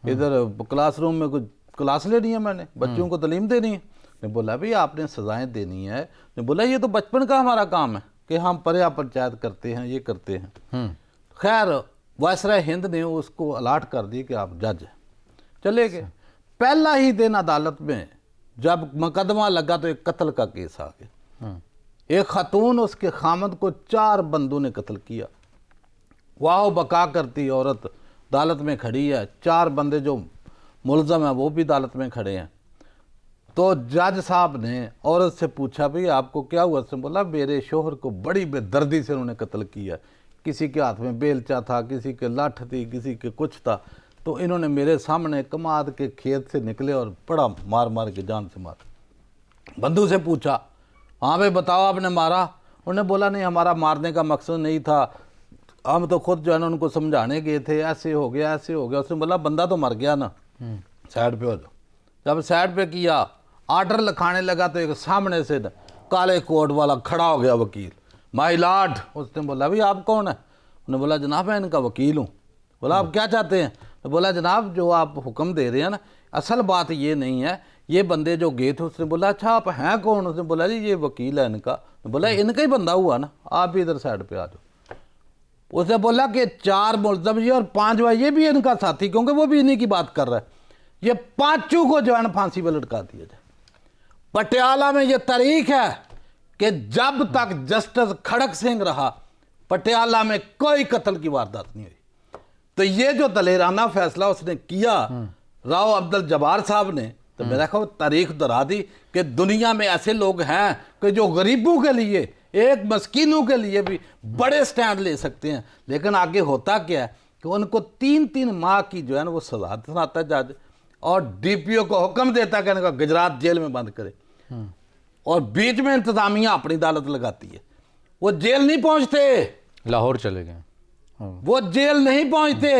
इधर क्लासरूम में कुछ क्लास लेनी है, मैंने बच्चों को तलीम देनी है। ने बोला भी आपने सजाएं देनी है। ने बोला ये तो बचपन का हमारा काम है कि हम पर्या पंचायत करते हैं, ये करते हैं। खैर वायसराय हिंद ने उसको अलाट कर दी कि आप जज हैं, चले गए। पहला ही दिन अदालत में जब मुकदमा लगा तो एक कत्ल का केस आ गया। एक खातून, उसके खामद को 4 बंदों ने कत्ल किया। वाह बका करती औरत अदालत में खड़ी है, 4 बंदे जो मुलजम है वो भी अदालत में खड़े हैं। तो जज साहब ने औरत से पूछा भाई आपको क्या हुआ? उसने बोला मेरे शोहर को बड़ी बेदर्दी से उन्होंने कत्ल किया, किसी के हाथ में बेलचा था, किसी के लाठ थी, किसी के कुछ था, तो इन्होंने मेरे सामने कमाद के खेत से निकले और बड़ा मार मार के जान से मारा। बंधु से पूछा हाँ भाई बताओ आपने मारा? उन्होंने बोला नहीं हमारा मारने का मकसद नहीं था, हम तो खुद जो है ना उनको समझाने गए थे, ऐसे हो गया ऐसे हो गया। उसने बोला बंदा तो मर गया ना, साइड पे हो जाओ। जब साइड पे किया आर्डर लिखाने लगा तो एक सामने से काले कोट वाला खड़ा हो गया वकील, माई लॉर्ड। उसने बोला भाई आप कौन है? उन्होंने बोला जनाब मैं इनका वकील हूँ। बोला आप क्या चाहते हैं? तो बोला जनाब जो आप हुक्म दे रहे हैं ना, असल बात ये नहीं है, ये बंदे जो गए थे। उसने बोला अच्छा आप हैं कौन? उसने बोला जी ये वकील है इनका। तो बोला इनका ही बंदा हुआ ना, आप भी इधर साइड पे आ जाओ। उसने बोला कि 4 मुलजम ये और 5वां ये भी इनका साथी, क्योंकि वो भी इन्हीं की बात कर रहा है, ये 5 को जो है ना फांसी पर लटका दिया जाए। पटियाला में ये तारीख है कि जब तक जस्टिस खड़क सिंह रहा पटियाला में कोई कत्ल की वारदात नहीं हुई। तो ये जो दलेराना फैसला उसने किया राव अब्दुल जब्बार साहब ने, तो मेरा ख्याल तारीख दोहरा दी कि दुनिया में ऐसे लोग हैं कि जो गरीबों के लिए, एक मस्कीनों के लिए भी बड़े स्टैंड ले सकते हैं। लेकिन आगे होता क्या है कि उनको 3-3 माह की जो है ना वो सजा सुनाता है जज, और डीपीओ को हुक्म देता है कि इनको गुजरात जेल में बंद करे, और बीच में इंतजामिया अपनी अदालत लगाती है। वो जेल नहीं पहुंचते, लाहौर चले गए। वो जेल नहीं पहुंचते।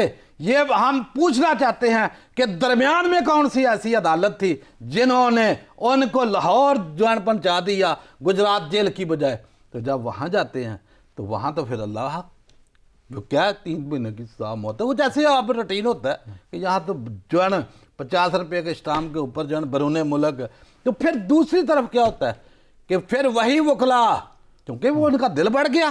ये हम पूछना चाहते हैं कि दरमियान में कौन सी ऐसी अदालत थी जिन्होंने उनको लाहौर जो है पहुंचा दिया गुजरात जेल की बजाय। तो जब वहां जाते हैं तो वहां तो फिर अल्लाह वो क्या 3 महीने की सजा होता है, वो जैसे आप रूटीन होता है कि यहाँ तो जो है ना 50 रुपये के स्टाम्प के ऊपर जो है बरूने मुल्क। तो फिर दूसरी तरफ क्या होता है कि फिर वही वकला, क्योंकि वो उनका दिल बढ़ गया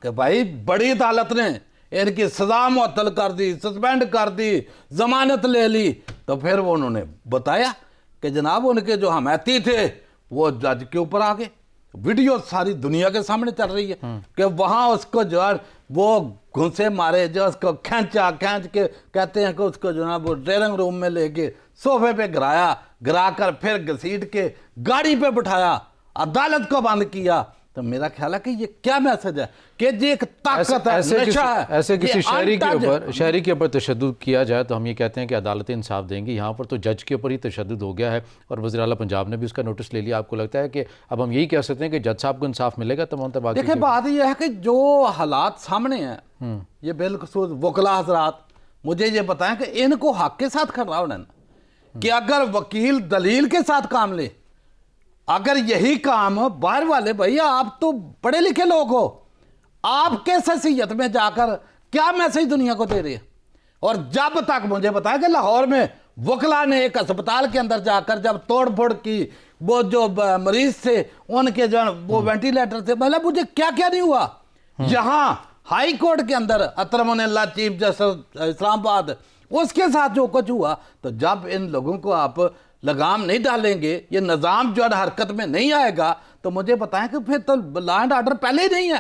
कि भाई बड़ी अदालत ने इनकी सजा मुअत्तल कर दी, सस्पेंड कर दी, जमानत ले ली। तो फिर वो उन्होंने बताया कि जनाब उनके जो हमायती थे वो जज के ऊपर आ गए। वीडियो सारी दुनिया के सामने चल रही है कि वहां उसको जो है वो घुसे मारे, जो उसको खींच के कहते हैं कि उसको जो है वो ड्रेसिंग रूम में लेके सोफे पे गिरा कर फिर घसीट के गाड़ी पे बिठाया, अदालत को बंद किया। तो मेरा ख्याल है कि ये क्या मैसेज है कि ये एक ताकत है, नशा है। ऐसे किसी ये शहरी के ऊपर तशद्दुद किया जाए तो हम ये कहते हैं कि अदालतें इंसाफ देंगी। यहाँ पर तो जज के ऊपर ही तशद्दुद हो गया है और वज़ीर आला पंजाब ने भी उसका नोटिस ले लिया। आपको लगता है कि अब हम यही कह सकते हैं कि जज साहब को इंसाफ मिलेगा? तमाम बाकी देखिए बात यह है कि जो हालात सामने हैं, ये बिलखसूस वकला हजरात मुझे ये बताएं कि इनको हक के साथ खड़ा होना कि अगर वकील दलील के साथ काम ले, अगर यही काम बाहर वाले, भैया आप तो पढ़े लिखे लोग हो, आप किस हैसियत में जाकर क्या मैसेज दुनिया को दे रहे हैं? और जब तक मुझे बताया कि लाहौर में वकला ने एक अस्पताल के अंदर जाकर जब तोड़ फोड़ की, वो जो मरीज थे उनके जो वो वेंटिलेटर थे, मतलब मुझे क्या क्या नहीं हुआ। यहाँ हाई कोर्ट के अंदर अतरमुल्लाह चीफ जस्टिस इस्लामाबाद, उसके साथ जो कुछ हुआ। तो जब इन लोगों को आप लगाम नहीं डालेंगे, ये निज़ाम जो है हरकत में नहीं आएगा, तो मुझे बताएं कि फिर तो लॉ एंड ऑर्डर पहले ही नहीं है,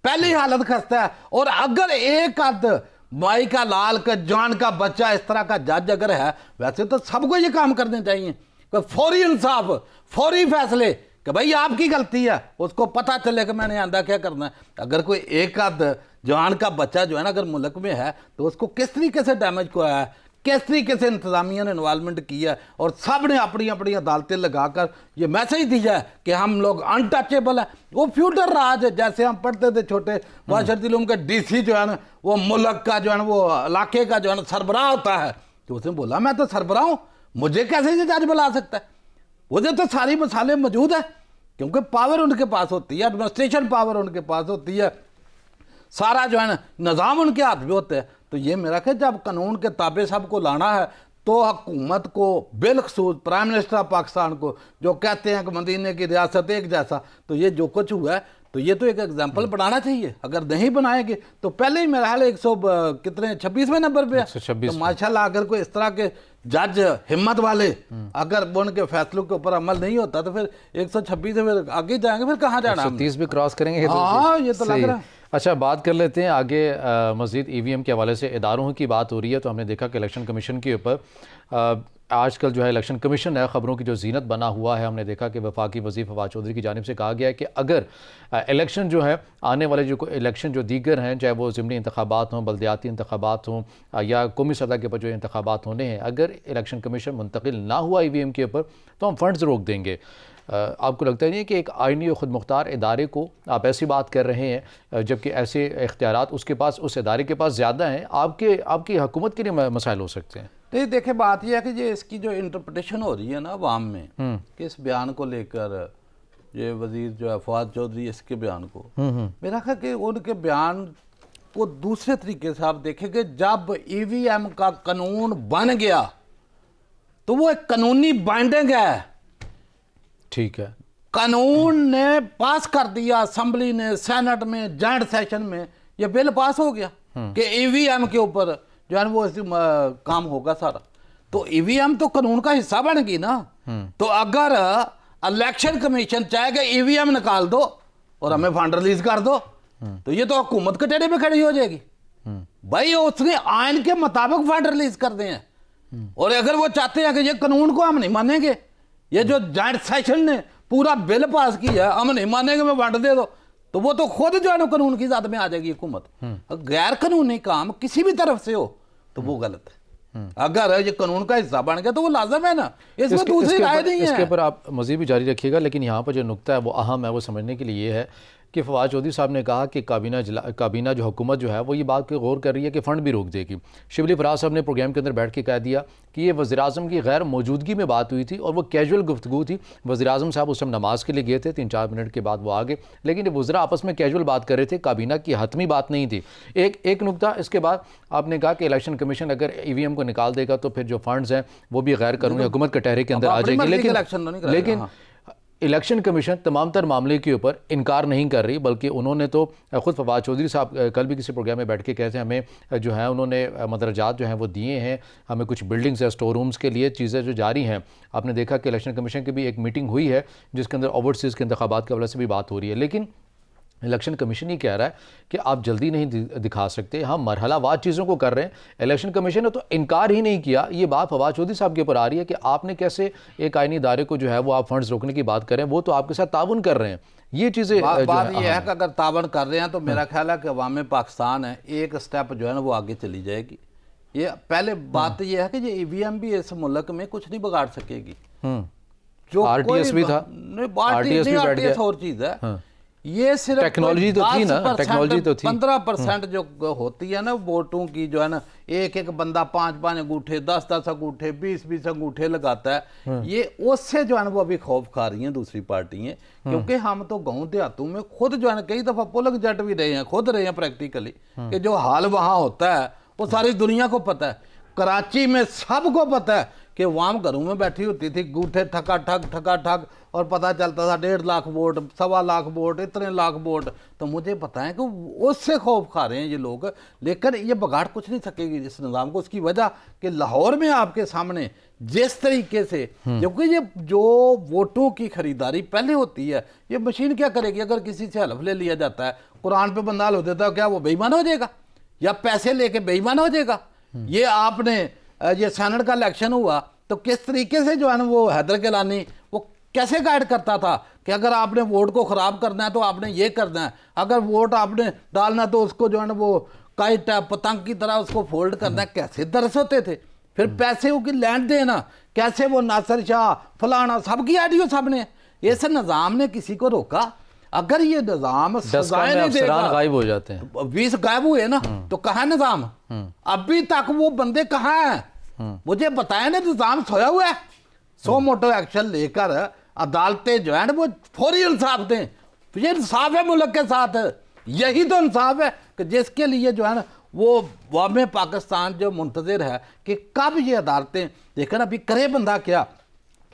पहले ही हालत खस्ता है। और अगर एक आध माई का लाल का जान का बच्चा इस तरह का जज अगर है, वैसे तो सबको ये काम करने चाहिए कि फौरी इंसाफ, फौरी फैसले कि भाई आपकी गलती है, उसको पता चले कि मैंने आंदा क्या करना है। अगर कोई एक आध जवान का बच्चा जो है ना अगर मुल्क में है तो उसको किस तरीके से डैमेज को आया है, किस तरीके से इंतजामिया ने इन्वॉल्वमेंट किया है, और सब ने अपनी अपनी अदालतें लगाकर ये मैसेज दिया है कि हम लोग अनटचेबल है। वो फ्यूडल राज है, जैसे हम पढ़ते थे छोटे माशरती इल्म का डीसी जो है ना वो मुल्क का जो है ना वो इलाके का जो है ना सरबराह होता है। तो उसने बोला मैं तो सरबराह हूँ, मुझे कैसे ये जज बुला सकता है? मुझे तो सारी मसाले मौजूद है, क्योंकि पावर उनके पास होती है, एडमिनिस्ट्रेशन पावर उनके पास होती है, सारा जो है ना निज़ाम उनके हाथ में होता है। तो ये मेरा ख्याल जब कानून के ताबे सबको लाना है तो हुकूमत को, बिलखसूस प्राइम मिनिस्टर ऑफ पाकिस्तान को, जो कहते हैं कि मदीने की रियासत एक जैसा, तो ये जो कुछ हुआ है तो ये तो एक एग्जाम्पल बनाना चाहिए। अगर नहीं बनाएंगे तो पहले ही मेरा हाल 126वें नंबर पे है। तो माशाल्लाह अगर कोई इस तरह के जज हिम्मत वाले अगर उनके फैसलों के ऊपर अमल नहीं होता तो फिर 126 में आगे जाएंगे, फिर कहाँ जाना? 130 भी क्रॉस करेंगे। हाँ ये तो लग रहा है। अच्छा बात कर लेते हैं आगे मज़ीद ईवीएम के हवाले से इदारों की बात हो रही है। तो हमने देखा कि इलेक्शन कमीशन के ऊपर आजकल जो है इलेक्शन कमीशन है ख़बरों की जो जीनत बना हुआ है। हमने देखा कि वफाकी वज़ीर फवाद चौधरी की जानिब से कहा गया है कि अगर इलेक्शन जो है आने वाले जो इलेक्शन जो दीगर हैं, चाहे वो ज़िमनी इंतखाबात हों, बल्दियाती इंतखाबात हों या कौमी सतह के ऊपर जो इंतखाबात होने हैं, अगर इलेक्शन कमीशन मुंतकिल ना हुआ EVM के ऊपर तो हम फंड्स रोक देंगे। आपको लगता नहीं है कि एक आइनी और ख़ुद मुख्तार इदारे को आप ऐसी बात कर रहे हैं जबकि ऐसे इख्तियारात उसके पास, उस इदारे के पास ज़्यादा हैं, आपकी हुकूमत के लिए मसाइल हो सकते हैं? तो देखिए बात यह है कि ये इसकी जो इंटरप्रिटेशन हो रही है ना अवाम में कि इस बयान को लेकर, ये वजीर जो है फवाद चौधरी इसके बयान को, मेरा ख्याल कि उनके बयान को दूसरे तरीके से आप देखेंगे। जब EVM का कानून बन गया तो वो एक कानूनी बाइंडिंग है, ठीक है, कानून ने पास कर दिया, असेंबली ने, सेनेट में, जॉइंट सेशन में ये बिल पास हो गया कि EVM के ऊपर जो है वो काम होगा सारा। तो EVM तो कानून का हिस्सा बन गई ना। तो अगर इलेक्शन कमीशन चाहेगा EVM निकाल दो और हमें फंड रिलीज कर दो, तो ये तो हुकूमत के टेढ़े पे खड़ी हो जाएगी। भाई उसने आइन के मुताबिक फंड रिलीज कर दिए हैं, और अगर वो चाहते हैं कि ये कानून को हम नहीं मानेंगे, ये जो जॉइंट सेशन ने पूरा बिल पास किया हम नहीं मानेंगे, मैं फंड दे दो, तो वो तो खुद जो है ना कानून की ज़ात में आ जाएगी हुकूमत। गैर कानूनी काम किसी भी तरफ से हो तो वो गलत है। अगर ये कानून का हिस्सा बन गया तो वो लाजम है ना, इसमें दूसरी राय नहीं है। इसके ऊपर आप मज़ीद भी जारी रखिएगा, लेकिन यहाँ पर जो नुक्ता है वो अहम है, वो समझने के लिए ये है कि फवाद चौधरी साहब ने कहा कि काबीना जो हुकूमत जो है वो ये बात पे गौर कर रही है कि फ़ंड भी रोक देगी। शिबली फराज साहब ने प्रोग्राम के अंदर बैठ के कह दिया कि ये वज़ीर-ए-आज़म की गैर मौजूदगी में बात हुई थी और वो कैजुअल गुफ्तगू थी। वज़ीर-ए-आज़म साहब उस समय नमाज़ के लिए गए थे, 3-4 मिनट के बाद वो आ गए, लेकिन ये वज़रा आपस में कैजुअल बात कर रहे थे, काबीना की हतमी बात नहीं थी। एक नुकता, इसके बाद आपने कहा कि इलेक्शन कमीशन अगर EVM को निकाल देगा तो फिर जो फंड्स हैं वो भी गैर कानूनी हुकूमत के टहरे के अंदर आ जाएंगे। लेकिन इलेक्शन कमीशन तमाम तर मामले के ऊपर इनकार नहीं कर रही, बल्कि उन्होंने तो ख़ुद फवाद चौधरी साहब कल भी किसी प्रोग्राम में बैठ के कहते हैं हमें जो है उन्होंने मदरजात जो हैं वो दिए हैं, हमें कुछ बिल्डिंग्स है, स्टोर रूम्स के लिए चीज़ें जो जारी हैं। आपने देखा कि इलेक्शन कमीशन की भी एक मीटिंग हुई है जिसके अंदर ओवरसीज़ के इंतखाबात के हवाले से भी बात हो रही है, लेकिन इलेक्शन कमीशन ही कह रहा है कि आप जल्दी नहीं दिखा सकते, हम मरहलावार चीज़ों को कर रहे हैं। इलेक्शन कमीशन ने तो इनकार ही नहीं किया। ये बात फवाद चौधरी साहब के ऊपर आ रही है कि आपने कैसे एक आइनी इदारे को जो है वो आप फंड्स रोकने की बात करें, वो तो आपके साथ ताउन कर रहे हैं। ये चीज़ें बात ये है कि अगर ताउन कर रहे हैं तो मेरा ख्याल है कि अवाम पाकिस्तान है एक स्टेप जो है ना वो आगे चली जाएगी। ये पहले बात ये है कि ये EVM भी इस मुल्क में कुछ नहीं बिगाड़ सकेगी। जो RTS भी था, RTS और चीज़ है, ये सिर्फ टेक्नोलॉजी तो थी ना, टेक्नोलॉजी तो थी। 15% जो होती है ना वोटों की, जो है ना एक बंदा 5-5 अंगूठे, 10-10 अंगूठे, 20-20 अंगूठे लगाता है, ये उससे जो है ना वो अभी खौफ खा रही हैं दूसरी पार्टियां। क्योंकि हम तो गाँव देहातों में खुद जो है ना कई दफा पुलक जट भी रहे हैं, खुद रहे हैं प्रैक्टिकली, कि जो हाल वहाँ होता है वो सारी दुनिया को पता है। कराची में सबको पता है कि वहाँ घरों में बैठी होती थी, अंगूठे ठका ठग, और पता चलता था 1.5 लाख वोट, 1.25 लाख वोट, इतने लाख वोट। तो मुझे पता है कि उससे खौफ खा रहे हैं ये लोग, लेकिन ये बिगाड़ कुछ नहीं सकेगी इस निज़ाम को। उसकी वजह कि लाहौर में आपके सामने जिस तरीके से, क्योंकि ये जो वोटों की खरीदारी पहले होती है, ये मशीन क्या करेगी? अगर किसी से हलफ ले लिया जाता है, कुरान पे बंदा हलफ देता है, क्या वो बेईमान हो जाएगा या पैसे लेके बेईमान हो जाएगा? ये आपने ये सेनेट का इलेक्शन हुआ तो किस तरीके से जो है ना वो हैदर गिलानी वो कैसे गाइड करता था कि अगर आपने वोट को ख़राब करना है तो आपने ये करना है, अगर वोट आपने डालना तो उसको जो है ना वो काइट पतंग की तरह उसको फोल्ड करना है। कैसे दरस होते थे। फिर पैसे की लैंड देना, कैसे वो नासिर शाह फलाना सबकी आइडियो सबने, इस निज़ाम ने किसी को रोका? अगर ये निज़ाम सजाएं नहीं देगा, गायब हो जाते हैं, 20 गायब हुए ना, तो कहाँ निज़ाम? अभी तक वो बंदे कहाँ हैं? मुझे बताया ना, निज़ाम सोया हुआ है। 100 मोटो एक्शन लेकर अदालतें जो है ना वो फौरी इंसाफ दें। ये इंसाफ है मुल्क के साथ, यही तो इंसाफ है कि जिसके लिए जो है ना वो अवाम पाकिस्तान जो मुंतज़िर है कि कब ये अदालतें, लेकिन अभी करे बंदा क्या?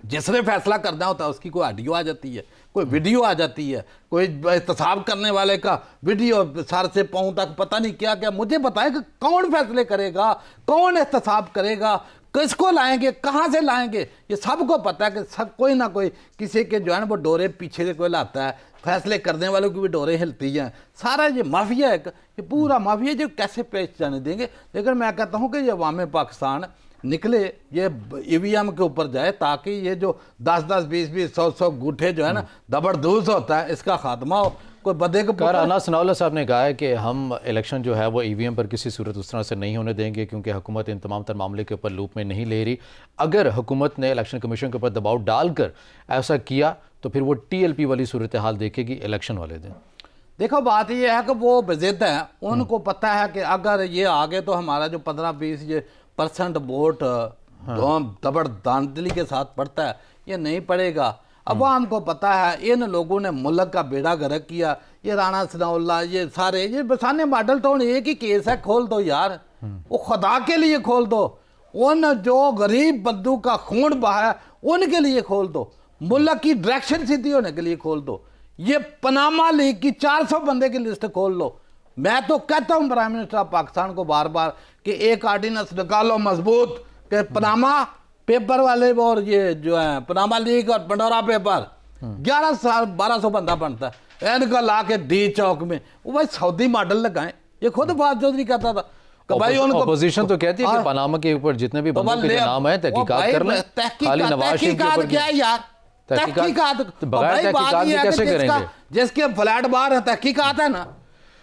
जिसने फैसला करना होता है उसकी कोई ऑडियो आ जाती है, कोई वीडियो आ जाती है, कोई एहतसाब करने वाले का वीडियो सर से पाँव तक पता नहीं क्या क्या। मुझे बताएं कि कौन फैसले करेगा, कौन एहतसाब करेगा, किसको लाएंगे, कहाँ से लाएंगे? ये सबको पता है कि सब कोई ना कोई किसी के जो है ना वो डोरे पीछे से कोई लाता है, फैसले करने वालों की भी डोरे हिलती हैं। सारा ये माफिया है, ये पूरा माफिया जो कैसे पेश जाने देंगे। लेकिन मैं कहता हूँ कि ये अवाम पाकिस्तान निकले, ये ईवीएम के ऊपर जाए, ताकि ये जो 10-10, 20-20, 100-100 गुठे जो है ना दबरदूस होता है, इसका खात्मा हो। कोई बदे को राना सनाउल्लाह साहब ने कहा है कि हम इलेक्शन जो है वो ईवीएम पर किसी सूरत उस तरह से नहीं होने देंगे, क्योंकि हुकूमत इन तमाम तर मामले के ऊपर लूप में नहीं ले रही। अगर हुकूमत ने इलेक्शन कमीशन के ऊपर दबाव डालकर ऐसा किया तो फिर वो TLP वाली सूरत हाल देखेगी इलेक्शन वाले दिन। देखो बात ये है कि वो बेज़िद हैं, उनको पता है कि अगर ये आगे तो हमारा जो 15-20 ये % वोट दबड़दांदली के साथ पड़ता है, ये नहीं पड़ेगा। अवाम को पता है इन लोगों ने मुल्क का बेड़ा गर्क किया। ये राना सनाउल्लाह, ये सारे, ये बसाने मॉडल टाउन एक ही केस है, खोल दो यार, वो खुदा के लिए खोल दो। उन जो गरीब बंदू का खून बहा है उनके लिए खोल दो, मुल्क की डायरेक्शन सीधी होने के लिए खोल दो। ये पनामा लीग की 400 बंदे की लिस्ट खोल लो। मैं तो कहता हूँ प्राइम मिनिस्टर ऑफ पाकिस्तान को बार बार कि एक ऑर्डिनेंस निकालो मजबूत कि पनामा पेपर वाले और ये जो है पनामा लीग और पंडोरा पेपर 1100-1200 बंदा बनता है, इनका ला के डी चौक में वो भाई सऊदी मॉडल लगाएं। ये खुद बात चौधरी कहता था कि भाई उनको अपोजिशन तो कहती है कि पनामा के ऊपर जितने भी बंदों के नाम है तहकीकात कर लें। खाली नवाज शरीफ के ऊपर क्या है यार, तहकीकात बगैर तहकीकात के कैसे करेंगे? जिसके फ्लैट बार है तहकीकात है ना,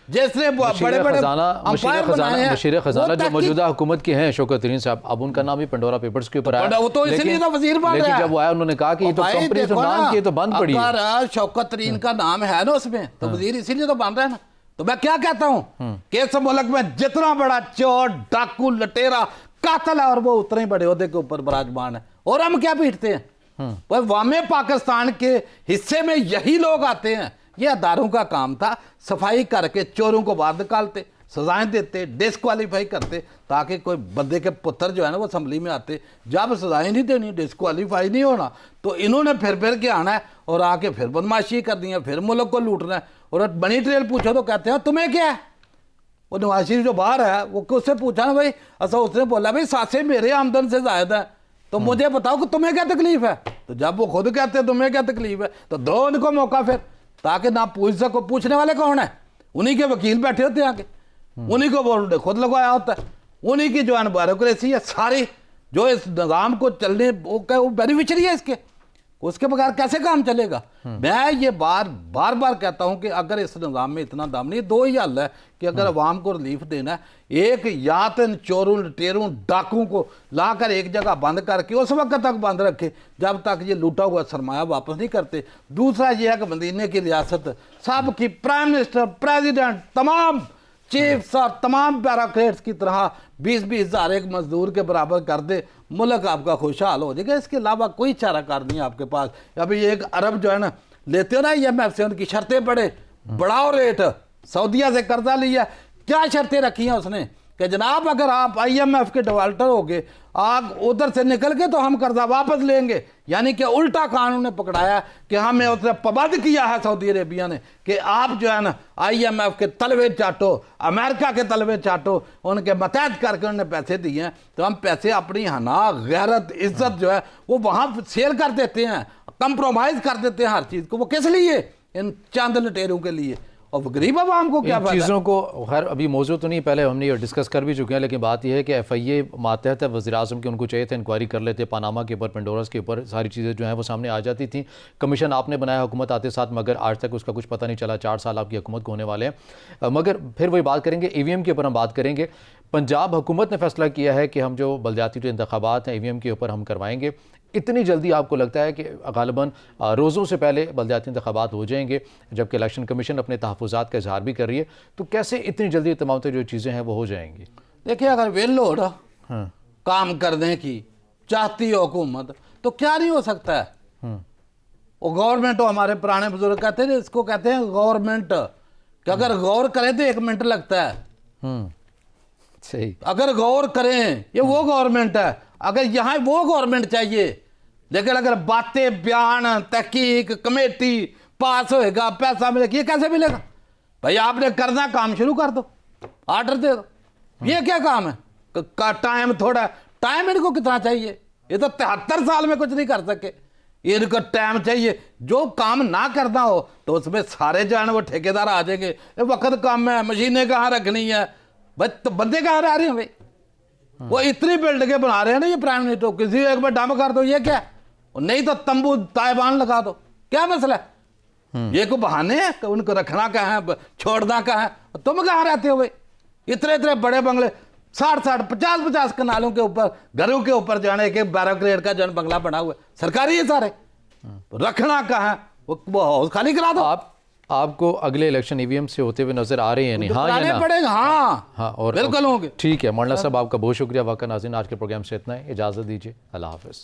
जिसने बड़े बड़े मशीर खजाना जो मौजूदा हुकूमत के हैं शौकत तरीन साहब, अब उनका नाम भी पंडोरा पेपर्स के ऊपर आया। वो तो इसलिए तो वजीर बन रहा है। जब वो आया उन्होंने कहा कि ये तो कंपनी तो नाम की तो बंद पड़ी है। अगर शौकत तरीन का नाम है ना उसमें, तो वजीर इसीलिए तो बन रहा है ना। तो मैं क्या कहता हूँ कि इस मुल्क में जितना बड़ा चोर, डाकू, लटेरा, कातल है, और वो उतने ही बड़े ओहदे के ऊपर विराजमान है, और हम क्या पीटते हैं? वामे पाकिस्तान के हिस्से में यही लोग आते हैं। ये अदारों का काम था, सफाई करके चोरों को बाहर निकालते, सजाएं देते, डिस्क्वालीफाई करते, ताकि कोई बंदे के पुत्र जो है ना वो असम्बली में आते। जब सजाएं नहीं देनी, डिस्क्वालीफाई नहीं होना, तो इन्होंने फिर के आना है और आके फिर बदमाशी कर दी है, फिर मुल्क को लूटना है। और बनी ट्रेल पूछो तो कहते हैं तुम्हें क्या है। वो नवाज शरीफ जो बाहर है वो उससे पूछा ना भाई, अच्छा उसने बोला भाई सासे मेरे आमदन से ज्यादा है, तो मुझे बताओ कि तुम्हें क्या तकलीफ है। तो जब वो खुद कहते हैं तुम्हें क्या तकलीफ है, तो दो उनको मौका फिर, ताकि ना पूछ सको। पूछने वाले कौन है? उन्हीं के वकील बैठे होते हैं आके, उन्हीं को वो खुद लगवाया होता है, उन्हीं की जो है ब्यूरोक्रेसी है सारी, जो इस निज़ाम को चलने वो बेनिफिशरी है इसके, उसके बगैर कैसे काम चलेगा। मैं ये बार बार कहता हूं कि अगर इस निज़ाम में इतना दम नहीं, दो ही हल है कि अगर अवाम को रिलीफ देना है, एक या तो इन चोरों, लटेरों, डाकुओं को लाकर एक जगह बंद करके उस वक्त तक बंद रखे जब तक ये लूटा हुआ सरमाया वापस नहीं करते। दूसरा ये है कि मदीने की रियासत सब की प्राइम मिनिस्टर, प्रेसिडेंट, तमाम चीफ्स और तमाम ब्यूरोक्रेट्स की तरह 20-20 हज़ार एक मजदूर के बराबर कर दे, मुल्क आपका खुशहाल हो जाएगा। इसके अलावा कोई चाराकार नहीं है आपके पास। अभी एक अरब जो है ना लेते हो ना IMF से, उनकी शर्तें पड़े, बढ़ाओ रेट, सऊदीया से कर्जा लिया, क्या शर्तें रखी हैं उसने कि जनाब अगर आप IMF के डिफाल्टर हो गए, आप उधर से निकल के तो हम कर्जा वापस लेंगे। यानी कि उल्टा कानून ने पकड़ाया कि हमें उसने पाबंद किया है सऊदी अरेबिया ने कि आप जो है ना IMF के तलवे चाटो, अमेरिका के तलवे चाटो, उनके मतहत करके उन्होंने पैसे दिए हैं, तो हम पैसे अपनी हना, गैरत, इज्जत जो है वो वहाँ सेल कर देते हैं, कंप्रोमाइज़ कर देते हैं हर चीज़ को। वो किस लिए? इन चंद लटेरों के लिए। और गरीब आवाम को क्या चीज़ों को खैर अभी मौजूद तो नहीं, पहले हमने ये डिस्कस कर भी चुके हैं, लेकिन बात यह है कि FIA मातहत है वज़ीर-ए-आज़म के, उनको चाहिए था इंक्वायरी कर लेते, पनामा के ऊपर, पेंडोरास के ऊपर, सारी चीज़ें जो हैं वो सामने आ जाती थी। कमीशन आपने बनाया हुकूमत आते साथ, मगर आज तक उसका कुछ पता नहीं चला। 4 साल आपकी हुकूमत को होने वाले हैं। मगर फिर वही बात करेंगे, EVM के ऊपर हम बात करेंगे। पंजाब हुकूमत ने फैसला किया है कि हम जो बलदियाती जो इंतखाबात हैं EVM के ऊपर हम करवाएंगे। इतनी जल्दी आपको लगता है कि गालिबन रोज़ों से पहले बलदियाती इंतखाबात हो जाएंगे, जबकि इलेक्शन कमीशन अपने तहफ़्फ़ुज़ात का इजहार भी कर रही है, तो कैसे इतनी जल्दी तमाम जो चीज़ें हैं वो हो जाएंगी? देखिए, अगर वेल हो रहा काम करने की चाहती है हुकूमत, तो क्या नहीं हो सकता है। वो गवर्नमेंट, हमारे पुराने बुजुर्ग कहते थे, इसको कहते हैं गवर्नमेंट, कि अगर गौर करें तो 1 मिनट लगता है। सही, अगर गौर करें, ये वो गवर्नमेंट है। अगर यहाँ वो गवर्नमेंट चाहिए, लेकिन अगर बातें, बयान, तहकीक, कमेटी पास होएगा, पैसा मिलेगा, ये कैसे मिलेगा भाई? आपने करना, काम शुरू कर दो, आर्डर दे दो। ये क्या काम है? टाइम थोड़ा, टाइम इनको कितना चाहिए? ये तो 73 साल में कुछ नहीं कर सके, इनको टाइम चाहिए। जो काम ना करना हो तो उसमें सारे जो है ना वो ठेकेदार आ जाएंगे, वक्त कम है, मशीनें कहाँ रखनी है भाई, तो बंदे कहाँ रह रहे हैं भाई? वो इतनी बिल्डिंगें बना रहे हैं ना ये प्राइम मिनिस्टर, किसी एक बार डम कर दो, ये क्या, और नहीं तो तंबू ताइबान लगा दो, क्या मसला है? ये को बहाने हैं कि उनको रखना कहाँ है, छोड़ना कहाँ है? तुम कहाँ रहते हो भाई? इतने इतने बड़े बंगले, 60-60 50-50 कनालों के ऊपर, घरों के ऊपर जाने के 12 करोड़ का जन बंगला बना हुआ है, सरकारी है सारे, रखना कहाँ है? वो हाउस खाली करा दो। आपको अगले इलेक्शन ईवीएम से होते हुए नजर आ रहे हैं नहीं? हाँ या कराने ना? पड़ेगा, हाँ हाँ, और बिल्कुल होंगे। ठीक है मौलाना साहब, आपका बहुत शुक्रिया। वाकई नाज़रीन, आज के प्रोग्राम से इतना ही, इजाज़त दीजिए, अल्लाह हाफ़िज़।